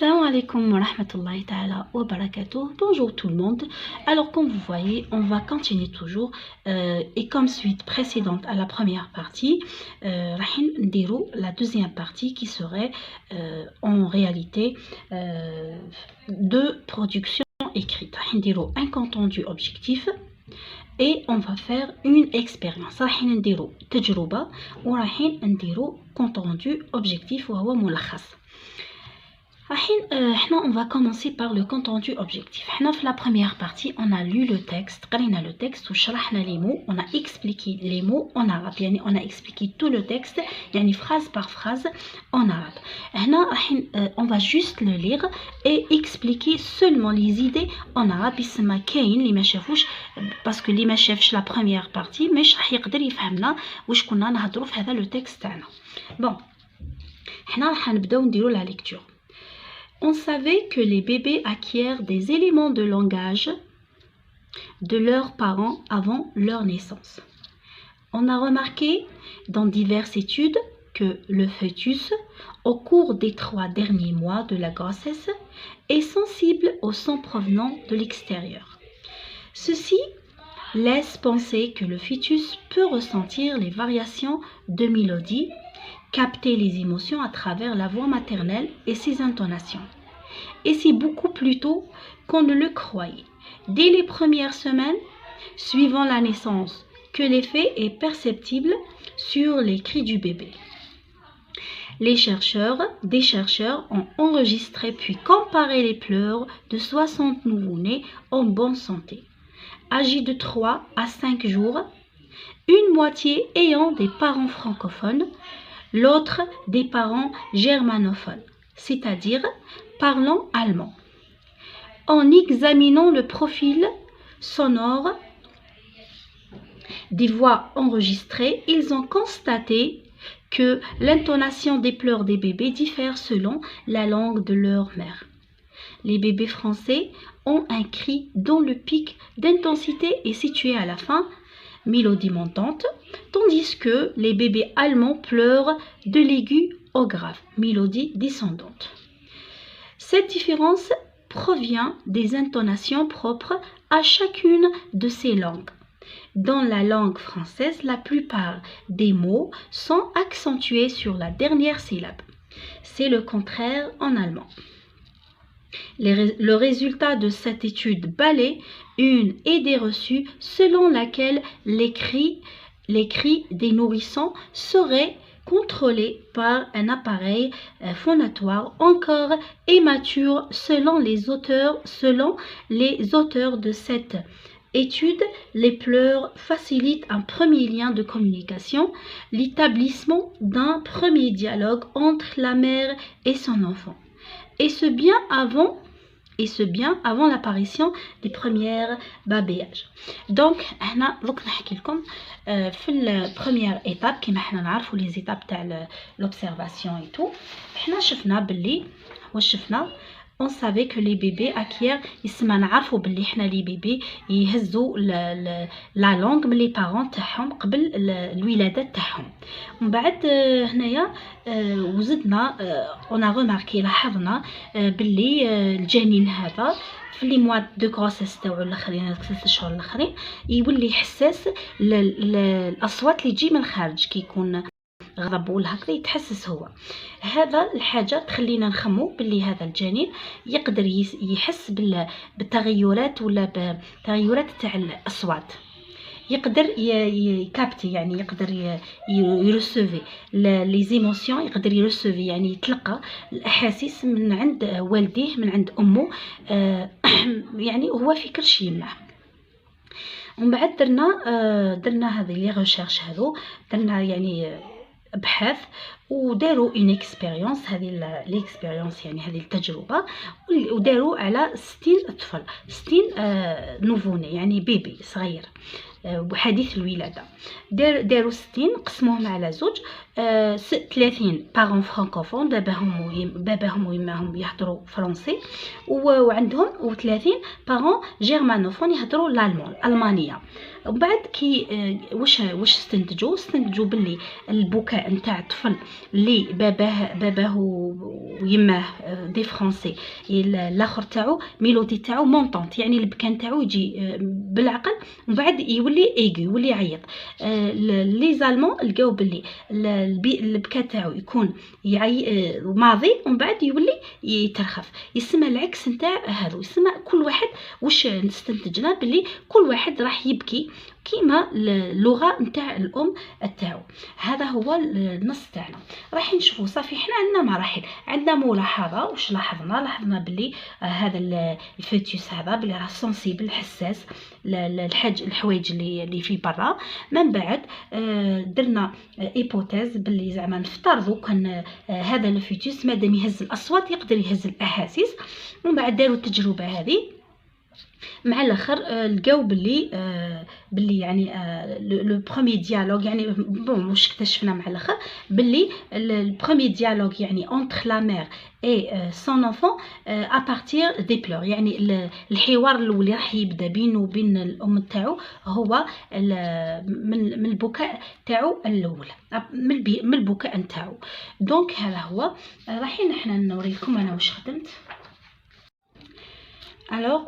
Assalamu alaikum wa rahmatullahi ta'ala wa barakatuh. Bonjour tout le monde. Alors comme vous voyez, on va continuer toujours et comme suite précédente à la première partie, rahin ndiru la deuxième partie qui serait en réalité de production écrite. Rahin ndiru un compte rendu objectif et on va faire une expérience. راح نديرو تجربة وراح نديرو compte rendu objectif وهو ملخص. On va commencer par le compte rendu objectif. Dans la première partie, on a lu le texte, قرينا le texte وشرحنا les mots, on a expliqué les mots en arabe, يعني on a expliqué tout le texte, يعني phrase par phrase en arabe. On va juste le lire et expliquer seulement les idées en arabe. يسمى كاين اللي ما شافوش parce que اللي ما شافش la première partie مش راح يقدر يفهمنا واش كنا نهضروا في هذا le texte تاعنا. Bon, حنا راح نبداو نديروا la lecture. On savait que les bébés acquièrent des éléments de langage de leurs parents avant leur naissance. On a remarqué dans diverses études que le fœtus, au cours des 3 derniers mois de la grossesse, est sensible aux sons provenant de l'extérieur. Ceci laisse penser que le fœtus peut ressentir les variations de mélodie, capter les émotions à travers la voix maternelle et ses intonations. Et c'est beaucoup plus tôt qu'on ne le croyait. Dès les premières semaines suivant la naissance, que l'effet est perceptible sur les cris du bébé. Des chercheurs ont enregistré puis comparé les pleurs de 60 nouveau-nés en bonne santé, âgés de 3 à 5 jours, une moitié ayant des parents francophones, l'autre des parents germanophones, c'est-à-dire parlant allemand. En examinant le profil sonore des voix enregistrées, ils ont constaté que l'intonation des pleurs des bébés diffère selon la langue de leur mère. Les bébés français ont un cri dont le pic d'intensité est situé à la fin, mélodie montante, tandis que les bébés allemands pleurent de l'aigu au grave, mélodie descendante. Cette différence provient des intonations propres à chacune de ces langues. Dans la langue française, la plupart des mots sont accentués sur la dernière syllabe. C'est le contraire en allemand. Le résultat de cette étude balaie une idée reçue selon laquelle les cris des nourrissons seraient contrôlés par un appareil phonatoire encore immature selon les auteurs de cette étude. Les pleurs facilitent un premier lien de communication, l'établissement d'un premier dialogue entre la mère et son enfant. Et ce bien avant l'apparition des premières babayage. Donc, هنا دوك نحكي لكم في البريمير ايتاب كما حنا نعرفوا لي زيتاب تاع l'observation et tout. حنا شفنا باللي واش شفنا on savait que les bébés acquièrent يسمى نعرفوا باللي حنا لي بيبي يهزوا لا لونغ من لي بارون تاعهم قبل الولاده تاعهم. ومن بعد هنايا وزدنا on a remarqué لاحظنا باللي الجنين هذا في لي موا دو غروسيس تاعو الاخرين 3 شهور الاخرين يولي حساس الاصوات اللي تجي من الخارج كي يكون غضب ولا هكذا يتحسس هو. هذا الحاجه تخلينا نخمو باللي هذا الجنين يقدر يحس بالتغيرات ولا بتغيرات تاع الاصوات، يقدر يكابتي يعني يقدر يرسوفي لي زيموسيون، يقدر يرسوفي يعني يتلقى الاحاسيس من عند والديه من عند امه يعني هو في كل شيء معه. ومن بعد درنا هذه لي ريشيرش هذو درنا يعني ابحاث وداروا اون اكسبيريونس، هذه ليكسبيريونس يعني هذه التجربه وداروا على 60 طفل 60 نوفوني يعني بيبي صغير حديث الولاده. داروا 60 قسموهم على زوج، 30 بارون فرانكوفون باباهم ويماهم يهضروا فرنسي وعندهم و30 بارون جيرمانوفون يهضروا الالمانيه. وبعد كي واش استنتجوا باللي البكاء نتاع الطفل اللي باباه ويماه دي فرونسي، الاخر تاعو ميلودي تاعو مونطونط، يعني البكا تاعو يجي بالعقل ومن بعد يولي ايغو، يولي يعيط. لي زالمون لقاو بلي البكا تاعو يكون ماضي ومن بعد يولي يترخف، يسمى العكس نتاع هذا، يسمى كل واحد واش نستنتجنا بلي كل واحد راح يبكي كيما اللغه نتاع الام تاعو. هذا هو النص تاعنا. راح نشوفوا صافي حنا عندنا مراحل، عندنا ملاحظه. واش لاحظنا بلي هذا الفيتوس هذا بلي راه سنسيبل، حساس الحوايج اللي في برا. من بعد درنا ايبوتيز بلي زعما نفترضوا كان هذا الفيتوس مادام يهز الاصوات يقدر يهز الاحاسيس. ومن بعد داروا التجربه هذه مع الاخر لقاو بلي يعني لو بروميي ديالوغ، يعني بون واش اكتشفنا مع الاخر بلي البروميي ديالوغ يعني اونتر لا مير اي سون انفون ا بارتير دي بلور، يعني الحوار الاول راح يبدا بينه وبين الام تاعو هو من البكاء تاعو الاول، من البكاء نتاعو. دونك هذا هو. رايحين احنا نوريكم انا واش خدمت. Alors,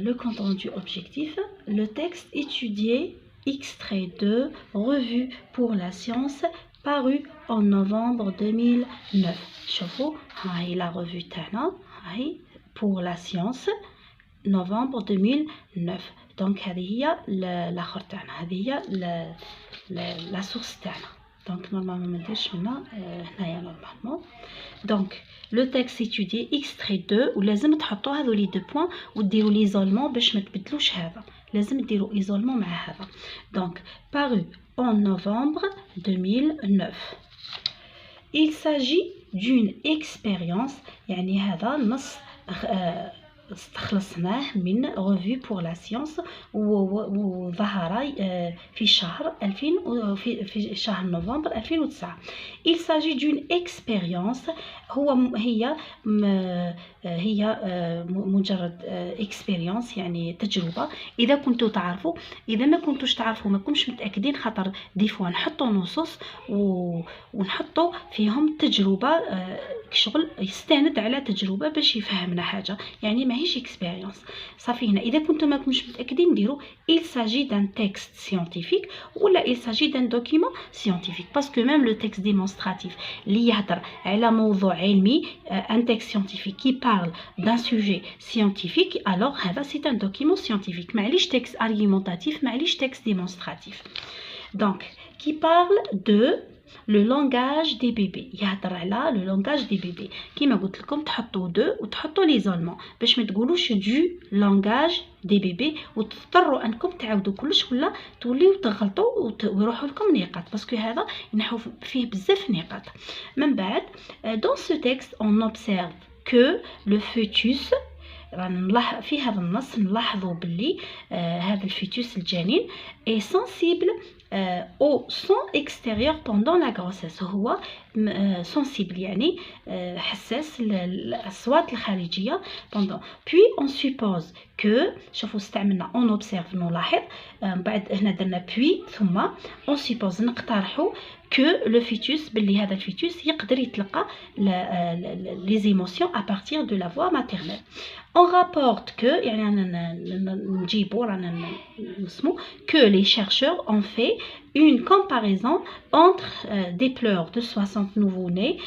le compte rendu objectif, le texte étudié, extrait de Revue pour la science, paru en novembre 2009. شوفوا هاي la revue تاعنا، هاي pour la science novembre 2009. donc هذه هي الاخر تاعنا، هذه هي la source تاعنا. donc normalement ما نديرش هنا هنايا normalement. donc لو تكست étudié extrait 2، ولازم تحطوا هذو لي دو بوين وديروا ليزولمون باش ما تبدلوش هذا، لازم ديروا ايزولمون مع هذا. دونك paru en novembre 2009. il s'agit d'une expérience، يعني هذا النص استخلصناه من ريفيو بور لا سيونس، وظهر في شهر 2000 في شهر نوفمبر 2009. il s'agit d'une expérience، هي مجرد experience يعني تجربة. إذا كنتوا تعرفوا، إذا ما كنتوش تعرفوا ما كنتش متأكدين، خاطر دي فوا نحطوا نصوص ونحطوا فيهم تجربة، شغل يستند على تجربة باش يفهمنا حاجة، يعني ماهيش experience. صافي هنا إذا كنتوا ما كنتش متأكدين ديروا il s'agit d'un texte scientifique ولا il s'agit d'un document scientifique، parce que même le texte démonstratif اللي يهضر على موضوع علمي un texte scientifique qui parle d'un sujet scientifique، alors هذا c'est un document scientifique. معليش texte argumentatif، معليش texte démonstratif. donc qui parle de le langage des bébés، يهضر على le langage des bébés. كيما قلت لكم تحطوا دو وتحطوا ليزولمون باش ما تقولوش du langage des bébés وتضطروا انكم تعاودوا كلش ولا توليو تغلطوا ويروحوا لكم نقاط، باسكو هذا ينحو فيه بزاف نقاط. من بعد dans ce texte on observe que le fœtus، في هذا النص نلاحظوا باللي هذا الفيتوس الجنين est sensible au son extérieur pendant la grossesse، هو sensible يعني حساس للأصوات الخارجية pendant. puis on suppose que، شوفوا استعملنا on observe نلاحظ، بعد هنا درنا puis ثم on suppose نقترحوا que le fœtus باللي هذا الفيتوس يقدر يتلقى les émotions à partir de la voix maternelle. on rapporte que، يعني نجيبوا رانا نسمو que les chercheurs ont fait une comparaison entre des pleurs de 60 nouveau-nés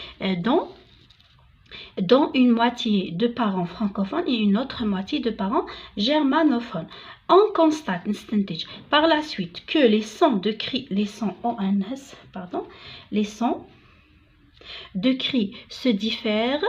dont une moitié de parents francophones et une autre moitié de parents germanophones. On constate par la suite que les sons de cris, les sons de cris se diffèrent,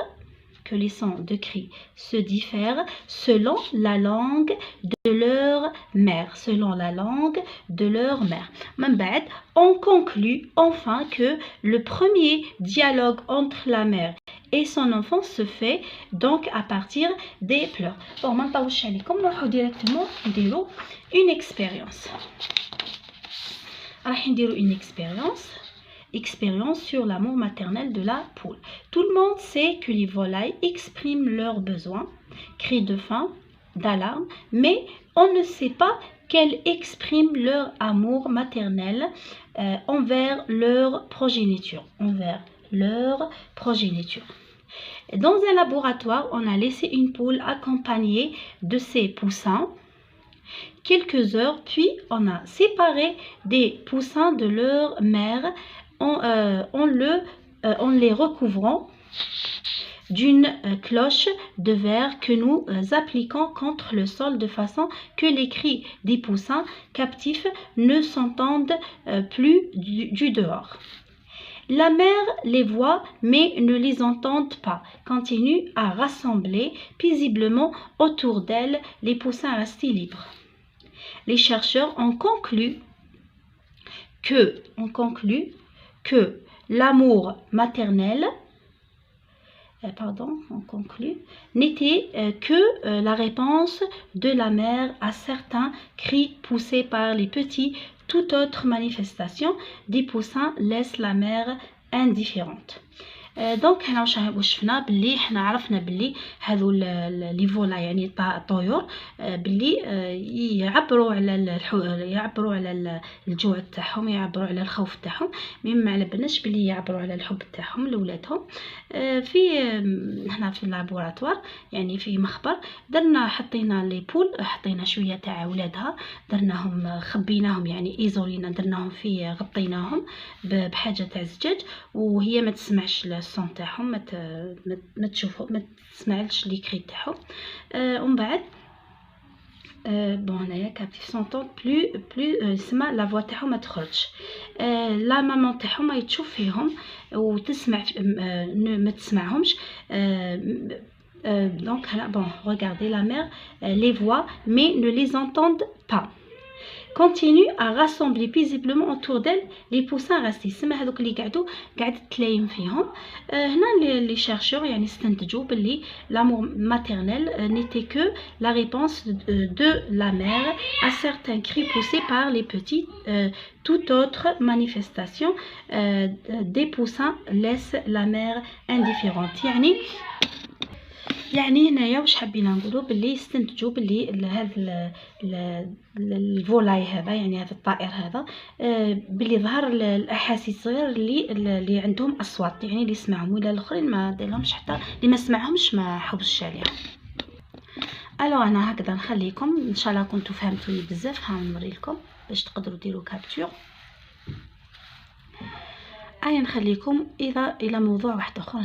que les sons de cris se diffèrent selon la langue de leur mère, selon la langue de leur mère. من بعد, on conclut enfin que le premier dialogue entre la mère et son enfant se fait donc à partir des pleurs. Bon, ما نطولش عليكم, نروحو directement نديرو une expérience. راح نديرو une expérience sur l'amour maternel de la poule. Tout le monde sait que les volailles expriment leurs besoins, cris de faim, d'alarme, mais on ne sait pas qu'elles expriment leur amour maternel envers leur progéniture, envers leur progéniture. Dans un laboratoire, on a laissé une poule accompagnée de ses poussins quelques heures, puis on a séparé des poussins de leur mère en les recouvrant d'une cloche de verre que nous appliquons contre le sol de façon que les cris des poussins captifs ne s'entendent plus du dehors. La mère les voit mais ne les entend pas, continue à rassembler paisiblement autour d'elle les poussins restés libres. Les chercheurs ont conclu que l'amour maternel n'était que la réponse de la mère à certains cris poussés par les petits. Toute autre manifestation des poussins laisse la mère indifférente. دونك حنا واش شفنا بلي حنا عرفنا بلي هذو لي فولا يعني الطيور بلي يعبروا على الجوع تاعهم، يعبروا على الخوف تاعهم، مي ما على بالناش بلي يعبروا على الحب تاعهم لولادهم. في هنا في اللابوراتوار يعني في مخبر درنا حطينا لي بول، حطينا شويه تاع ولادها، درناهم خبيناهم يعني ايزولينا، درناهم في غطيناهم بحاجه تاع الزجاج وهي ما تسمعش الصون تاعهم، ما تشوفوا ما تسمعلش لي كري تاعهم. ومن بعد بون هنايا كابتيف سونطون بلو سما لا فوا تاعهم ما تخرجش، لا ماما تاعهم ما تشوف فيهم وتسمع ما تسمعهمش. Donc bon, regardez, la mère les voit mais ne les entend pas. Continue à rassembler paisiblement autour d'elle les poussins restés. سما هذوك اللي قاعد تلايم فيهم. هنا les chercheurs يعني استنتجوا باللي l'amour maternel n'était que la réponse de la mère à certains cris poussés par les petits. Toute autre manifestation des poussins laisse la mère indifférente. يعني هنايا واش حابين نقولوا باللي استنتجوا باللي هذا الفولاي هذا يعني هذا الطائر هذا باللي ظهر الاحاسيس صغير اللي عندهم اصوات يعني اللي يسمعهم، ولا الاخرين ما ديرلهمش حتى اللي ما سمعهمش ما حوسش عليهم. الو انا هكذا نخليكم ان شاء الله كنتوا فهمتوني بزاف. ها نوري لكم باش تقدروا ديروا كابتور. نخليكم الى موضوع واحد اخر.